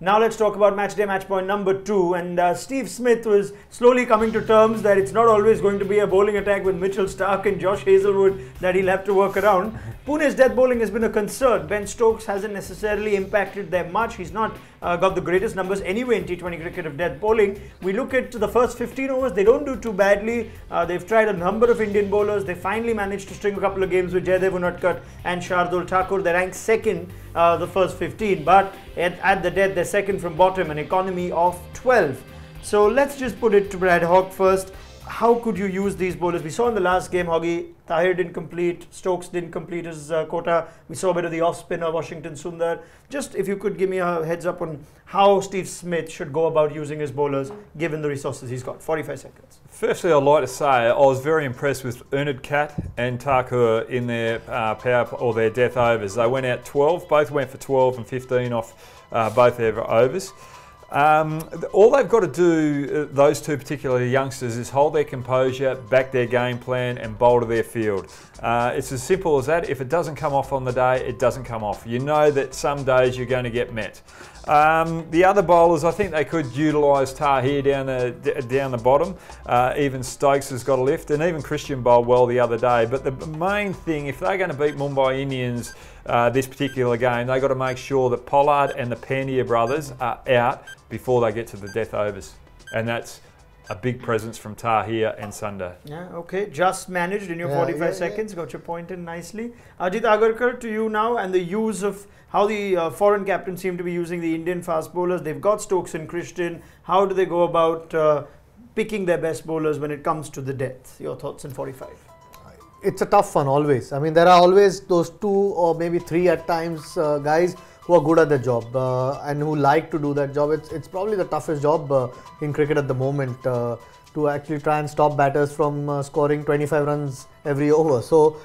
Now let's talk about match day, match point number 2. And Steve Smith was slowly coming to terms that it's not always going to be a bowling attack with Mitchell Starc and Josh Hazlewood that he'll have to work around. Pune's death bowling has been a concern. Ben Stokes hasn't necessarily impacted them much. He's not got the greatest numbers anyway in T20 cricket of death bowling. We look at the first 15 overs, they don't do too badly. They've tried a number of Indian bowlers. They finally managed to string a couple of games with Jaydev Unadkat and Shardul Thakur. They ranked second the first 15, but at the death, they're second from bottom, an economy of 12. So let's just put it to Brad Hogg first. How could you use these bowlers? We saw in the last game, Hoggy, Tahir didn't complete, Stokes didn't complete his quota. We saw a bit of the off-spinner, Washington Sundar. Just if you could give me a heads up on how Steve Smith should go about using his bowlers, given the resources he's got. 45 seconds. Firstly, I'd like to say I was very impressed with Unadkat and Thakur in their power or their death overs. They went out 12, both went for 12 and 15 off both their overs. All they've got to do, those two particular youngsters, is hold their composure, back their game plan and bowl to their field. It's as simple as that. If it doesn't come off on the day, it doesn't come off. You know that some days you're going to get met. The other bowlers, I think they could utilise Tahir down the bottom. Even Stokes has got a lift, and even Christian bowled well the other day. But the main thing, if they're going to beat Mumbai Indians this particular game, they've got to make sure that Pollard and the Pandya brothers are out before they get to the death overs. And that's a big presence from Tahir and Sundar. Yeah, okay. Just managed in your 45 seconds. Got your point in nicely. Ajit Agarkar, to you now, and the use of how the foreign captains seem to be using the Indian fast bowlers. They've got Stokes and Christian. How do they go about picking their best bowlers when it comes to the death? Your thoughts in 45? It's a tough one always. I mean, there are always those 2 or maybe 3 at times guys who are good at their job and who like to do that job. It's probably the toughest job in cricket at the moment to actually try and stop batters from scoring 25 runs every over. So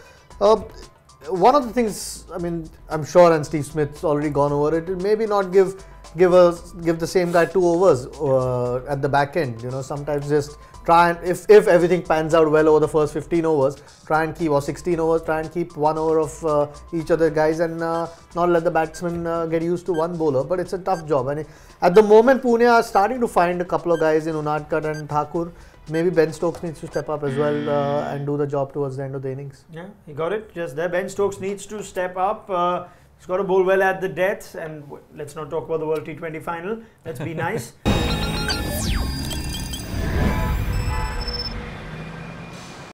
one of the things, I mean, I'm sure, and Steve Smith's already gone over it, maybe not give the same guy 2 overs at the back end. You know, sometimes just try and if everything pans out well over the first 15 overs, try and keep, or 16 overs, try and keep 1 over of each other guys and not let the batsman get used to one bowler. But it's a tough job. And at the moment, Pune are starting to find a couple of guys in Unadkat and Thakur. Maybe Ben Stokes needs to step up as well and do the job towards the end of the innings. Yeah, he got it just there. Ben Stokes needs to step up. He's got to bowl well at the death. And let's not talk about the World T20 final. Let's be nice.